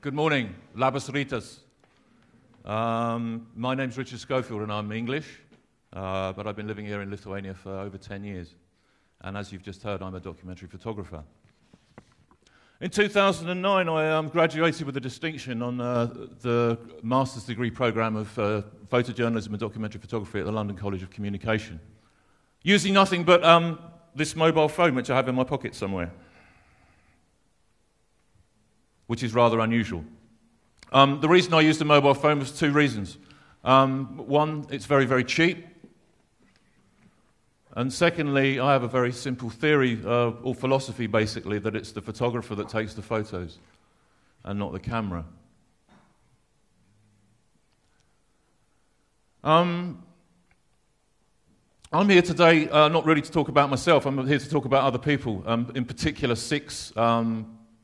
Good morning, labas ritas. My name's Richard Schofield and I'm English, but I've been living here in Lithuania for over 10 years. And as you've just heard, I'm a documentary photographer. In 2009, I graduated with a distinction on the master's degree program of photojournalism and documentary photography at the London College of Communication, using nothing but this mobile phone, which I have in my pocket somewhere, which is rather unusual. The reason I used a mobile phone was two reasons. One, it's very, very cheap. And secondly, I have a very simple theory, or philosophy basically, that it's the photographer that takes the photos and not the camera. I'm here today not really to talk about myself, I'm here to talk about other people, in particular 6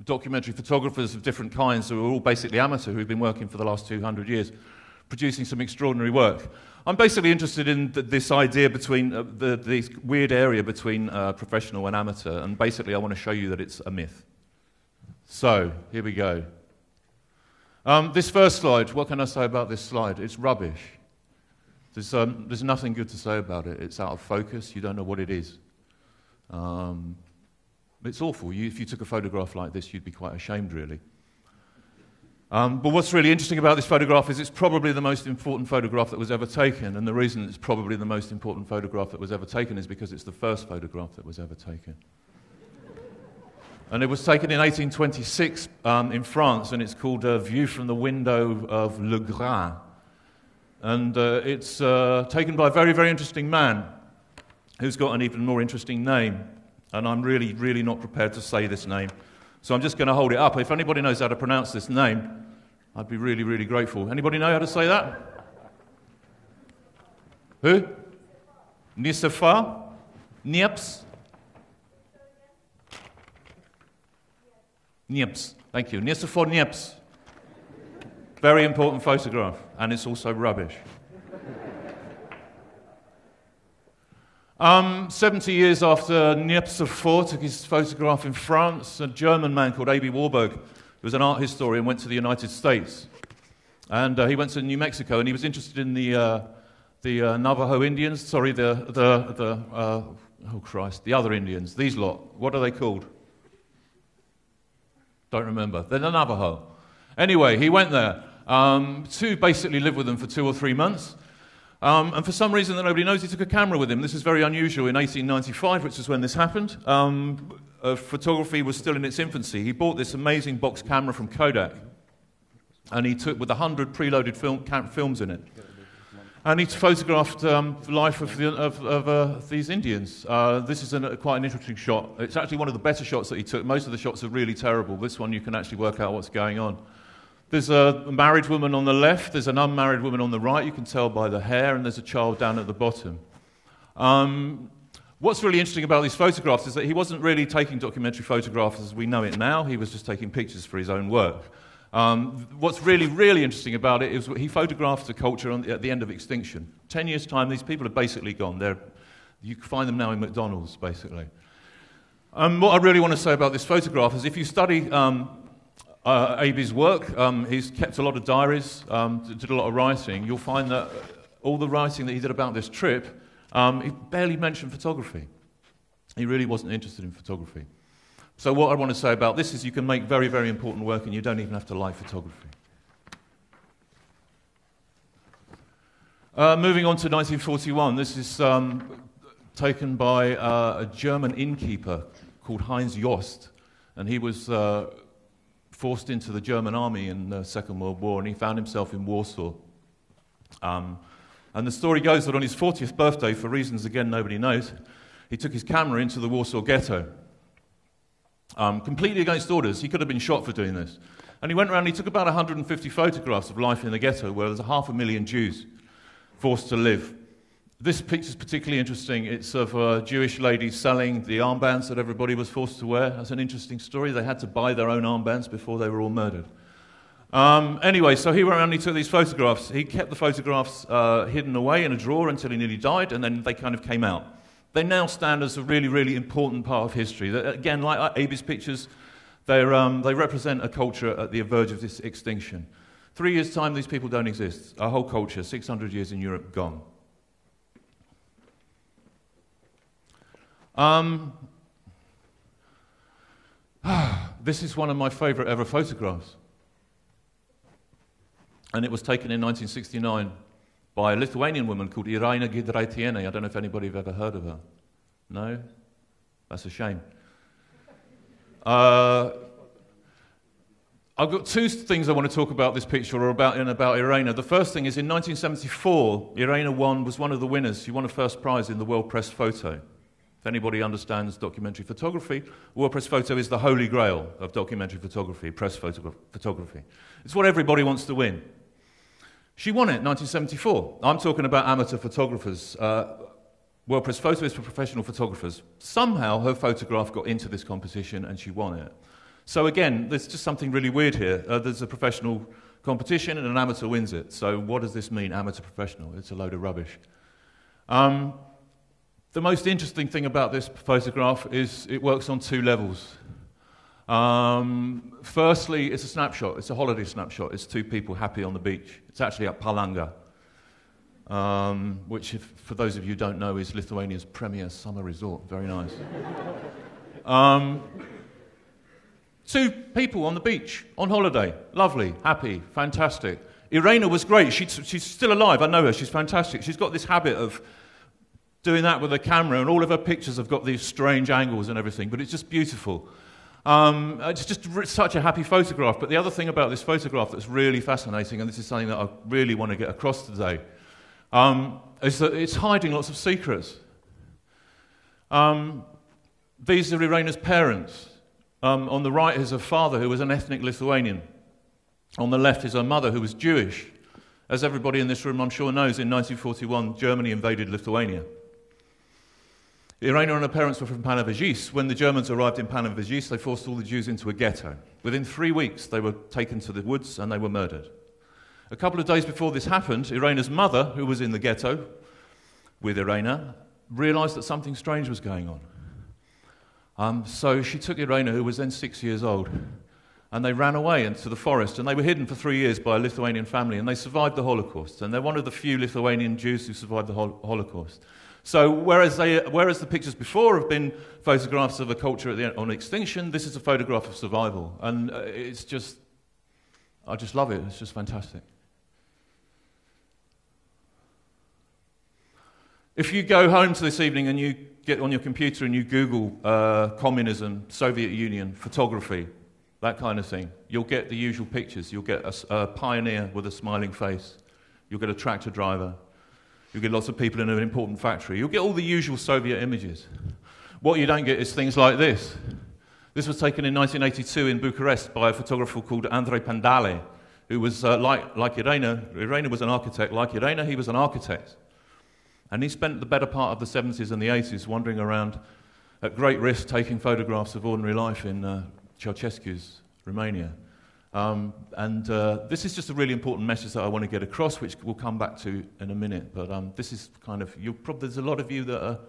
documentary photographers of different kinds who are all basically amateur, who've been working for the last 200 years, producing some extraordinary work. I'm basically interested in this idea between, this weird area between professional and amateur, and basically I want to show you that it's a myth. So, here we go. This first slide, what can I say about this slide? It's rubbish. There's nothing good to say about it. It's out of focus, you don't know what it is. It's awful. If you took a photograph like this, you'd be quite ashamed, really. But what's really interesting about this photograph is it's probably the most important photograph that was ever taken, and the reason it's probably the most important photograph that was ever taken is because it's the first photograph that was ever taken. And it was taken in 1826 in France, and it's called A View from the Window of Le Grain. And it's taken by a very, very interesting man who's got an even more interesting name. And I'm really, really not prepared to say this name. So I'm just going to hold it up. If anybody knows how to pronounce this name, I'd be really, really grateful. Anybody know how to say that? Who? Nicephore? Niepce? Niepce. Thank you. Nicephore Niepce. Very important photograph. And it's also rubbish. 70 years after Niepce took his photograph in France, a German man called A.B. Warburg, who was an art historian, went to the United States. And he went to New Mexico, and he was interested in the Navajo Indians, the other Indians, these lot. What are they called? Don't remember. They're the Navajo. Anyway, he went there to basically live with them for 2 or 3 months. And for some reason that nobody knows, he took a camera with him. This is very unusual. In 1895, which is when this happened, photography was still in its infancy. He bought this amazing box camera from Kodak, and he took with 100 preloaded films in it. And he photographed the life of these Indians. This is quite an interesting shot. It's actually one of the better shots that he took. Most of the shots are really terrible. This one, you can actually work out what's going on. There's a married woman on the left, there's an unmarried woman on the right, you can tell by the hair, and there's a child down at the bottom. What's really interesting about these photographs is that he wasn't really taking documentary photographs as we know it now, he was just taking pictures for his own work. What's really, really interesting about it is he photographed a culture at the end of extinction. 10 years' time, these people are basically gone. You can find them now in McDonald's, basically. What I really want to say about this photograph is if you study A.B.'s work, he's kept a lot of diaries, did a lot of writing. You'll find that all the writing that he did about this trip, he barely mentioned photography. He really wasn't interested in photography. So what I want to say about this is you can make very, very important work and you don't even have to like photography. Moving on to 1941, this is taken by a German innkeeper called Heinz Jost, and he was forced into the German army in the Second World War, and he found himself in Warsaw. And the story goes that on his 40th birthday, for reasons, again, nobody knows, he took his camera into the Warsaw Ghetto. Completely against orders. He could have been shot for doing this. And he went around, he took about 150 photographs of life in the ghetto, where there's 500,000 Jews forced to live. This picture's particularly interesting. It's of a Jewish lady selling the armbands that everybody was forced to wear. That's an interesting story. They had to buy their own armbands before they were all murdered. Anyway, so he went around and he took these photographs. He kept the photographs hidden away in a drawer until he nearly died, and then they kind of came out. They now stand as a really, really important part of history. Again, like A.B.'s pictures, They represent a culture at the verge of this extinction. 3 years' time, these people don't exist. Our whole culture, 600 years in Europe, gone. This is one of my favorite ever photographs. And it was taken in 1969 by a Lithuanian woman called Irina. I don't know if anybody have ever heard of her. No? That's a shame. I've got two things I want to talk about this picture, or about Irina. The first thing is in 1974, Irina was one of the winners. She won a first prize in the World Press Photo. If anybody understands documentary photography, World Press Photo is the holy grail of documentary photography, press photography. It's what everybody wants to win. She won it in 1974. I'm talking about amateur photographers. World Press Photo is for professional photographers. Somehow her photograph got into this competition and she won it. So again, there's just something really weird here. There's a professional competition and an amateur wins it. So what does this mean, amateur professional? It's a load of rubbish. The most interesting thing about this photograph is it works on two levels. Firstly, it's a snapshot. It's a holiday snapshot. It's two people happy on the beach. It's actually at Palanga, which, for those of you who don't know, is Lithuania's premier summer resort. Very nice. Two people on the beach, on holiday. Lovely, happy, fantastic. Irina was great. She's still alive. I know her. She's fantastic. She's got this habit of doing that with a camera, and all of her pictures have got these strange angles and everything, but it's just beautiful. It's just such a happy photograph. But the other thing about this photograph that's really fascinating, and this is something that I really want to get across today, is that it's hiding lots of secrets. These are Irina's parents. On the right is her father, who was an ethnic Lithuanian. On the left is her mother, who was Jewish. As everybody in this room, I'm sure, knows, in 1941, Germany invaded Lithuania. Irina and her parents were from Panevėžys. When the Germans arrived in Panevėžys, they forced all the Jews into a ghetto. Within 3 weeks, they were taken to the woods and they were murdered. A couple of days before this happened, Irina's mother, who was in the ghetto with Irina, realized that something strange was going on. So she took Irina, who was then 6 years old, and they ran away into the forest, and they were hidden for 3 years by a Lithuanian family, and they survived the Holocaust. And they're one of the few Lithuanian Jews who survived the Holocaust. So whereas the pictures before have been photographs of a culture on extinction, this is a photograph of survival. And I just love it. It's just fantastic. If you go home to this evening and you get on your computer and you Google communism, Soviet Union, photography, that kind of thing, you'll get the usual pictures. You'll get a pioneer with a smiling face. You'll get a tractor driver. You'll get lots of people in an important factory. You'll get all the usual Soviet images. What you don't get is things like this. This was taken in 1982 in Bucharest by a photographer called Andrei Pandale, who was like Irina. Irina was an architect. Like Irina, he was an architect. And he spent the better part of the 70s and the 80s wandering around at great risk, taking photographs of ordinary life in Ceausescu's Romania. This is just a really important message that I want to get across, which we'll come back to in a minute. But this is kind of, there's a lot of you that are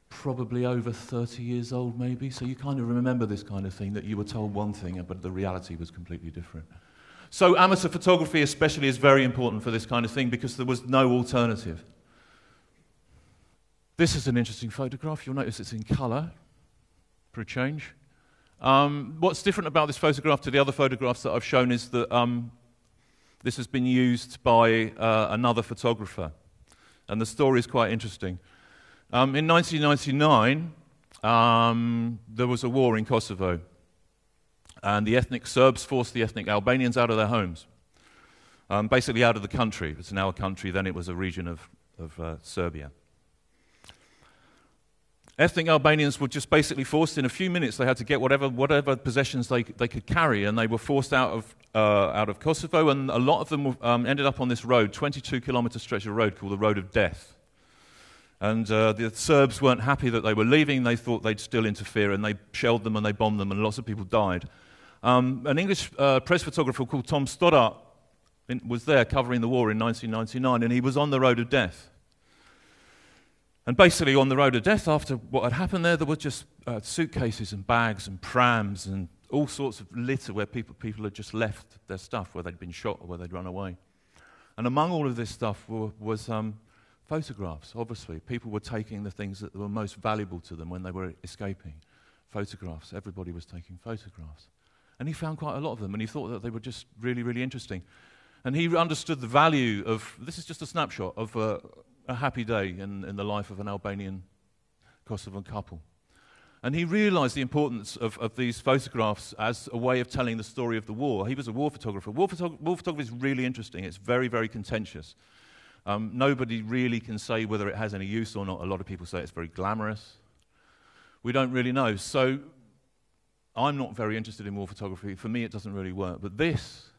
probably over 30 years old maybe, so you kind of remember this kind of thing, that you were told one thing, but the reality was completely different. So amateur photography especially is very important for this kind of thing, because there was no alternative. This is an interesting photograph. You'll notice it's in colour, for a change. What's different about this photograph to the other photographs that I've shown is that this has been used by another photographer. And the story is quite interesting. In 1999, there was a war in Kosovo. And the ethnic Serbs forced the ethnic Albanians out of their homes. Basically out of the country. It's now a country, then it was a region of Serbia. Ethnic Albanians were just basically forced in a few minutes. They had to get whatever possessions they could carry, and they were forced out of Kosovo, and a lot of them ended up on this road, 22-kilometer stretch of road called the Road of Death. And the Serbs weren't happy that they were leaving. They thought they'd still interfere, and they shelled them and they bombed them, and lots of people died. An English press photographer called Tom Stoddart was there covering the war in 1999, and he was on the Road of Death. And basically on the Road of Death, after what had happened there were just suitcases and bags and prams and all sorts of litter where people had just left their stuff, where they'd been shot or where they'd run away. And among all of this stuff was photographs, obviously. People were taking the things that were most valuable to them when they were escaping. Photographs. Everybody was taking photographs. And he found quite a lot of them, and he thought that they were just really, really interesting. And he understood the value of, this is just a snapshot of a happy day in the life of an Albanian Kosovan couple. And he realized the importance of these photographs as a way of telling the story of the war. He was a war photographer. War photography is really interesting. It's very, very contentious. Nobody really can say whether it has any use or not. A lot of people say it's very glamorous. We don't really know. So I'm not very interested in war photography. For me, it doesn't really work. But this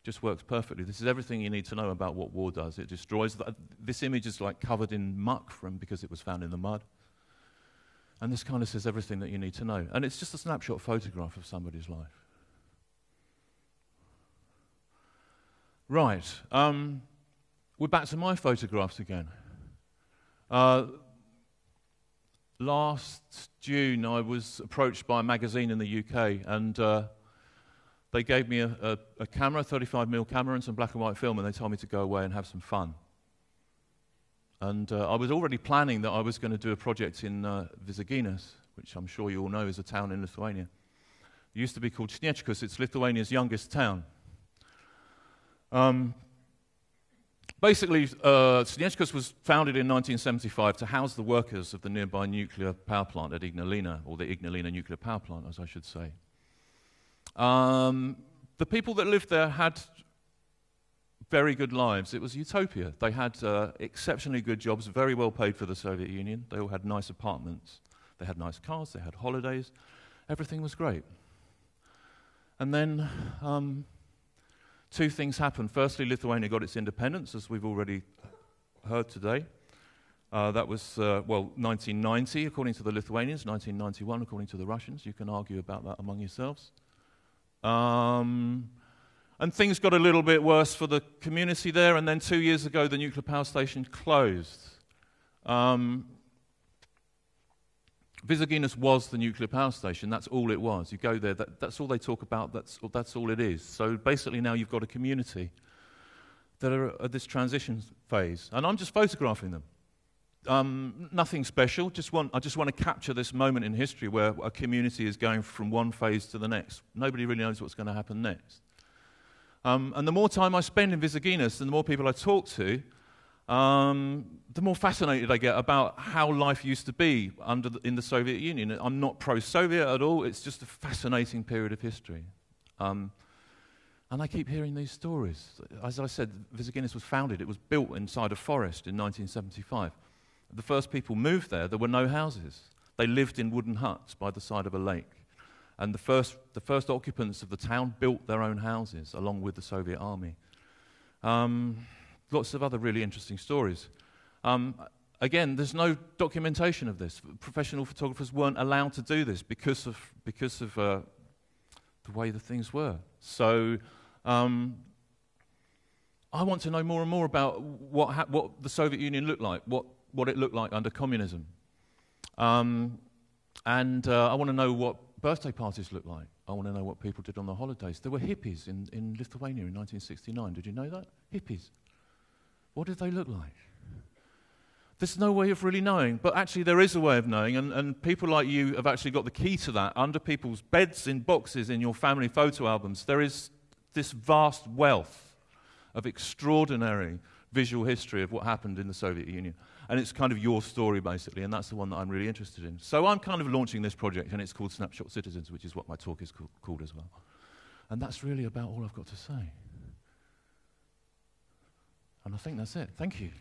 just works perfectly. This is everything you need to know about what war does. It destroys. This image is like covered in muck because it was found in the mud. And this kind of says everything that you need to know. And it's just a snapshot photograph of somebody's life. Right. We're back to my photographs again. Last June, I was approached by a magazine in the UK, and they gave me a camera, a 35mm camera, and some black and white film, and they told me to go away and have some fun. And I was already planning that I was going to do a project in Visaginas, which I'm sure you all know is a town in Lithuania. It used to be called Sniečkus. It's Lithuania's youngest town. Basically, Sniečkus was founded in 1975 to house the workers of the nearby nuclear power plant at Ignalina, or the Ignalina nuclear power plant, as I should say. The people that lived there had very good lives. It was utopia. They had exceptionally good jobs, very well paid for the Soviet Union. They all had nice apartments. They had nice cars. They had holidays. Everything was great. And then two things happened. Firstly, Lithuania got its independence, as we've already heard today. That was, 1990, according to the Lithuanians, 1991, according to the Russians. You can argue about that among yourselves. And things got a little bit worse for the community there, and then 2 years ago, the nuclear power station closed. Visaginas was the nuclear power station. That's all it was. You go there, that's all they talk about, that's all it is. So basically now you've got a community that are at this transition phase. And I'm just photographing them. Nothing special, I just want to capture this moment in history where a community is going from one phase to the next. Nobody really knows what's going to happen next. And the more time I spend in Visaginas and the more people I talk to, the more fascinated I get about how life used to be in the Soviet Union. I'm not pro-Soviet at all, it's just a fascinating period of history. And I keep hearing these stories. As I said, Visaginas was founded, it was built inside a forest in 1975. The first people moved there were no houses. They lived in wooden huts by the side of a lake. And the first occupants of the town built their own houses along with the Soviet army. Lots of other really interesting stories. Again, there's no documentation of this. Professional photographers weren't allowed to do this because of the way the things were. So I want to know more and more about what the Soviet Union looked like, what it looked like under communism. And I want to know what birthday parties looked like. I want to know what people did on their holidays. There were hippies in Lithuania in 1969. Did you know that? Hippies. What did they look like? There's no way of really knowing, but actually there is a way of knowing, and people like you have actually got the key to that. Under people's beds, in boxes, in your family photo albums, there is this vast wealth of extraordinary visual history of what happened in the Soviet Union. And it's kind of your story, basically, and that's the one that I'm really interested in. So I'm kind of launching this project, and it's called Snapshot Citizens, which is what my talk is called as well. And that's really about all I've got to say. And I think that's it. Thank you.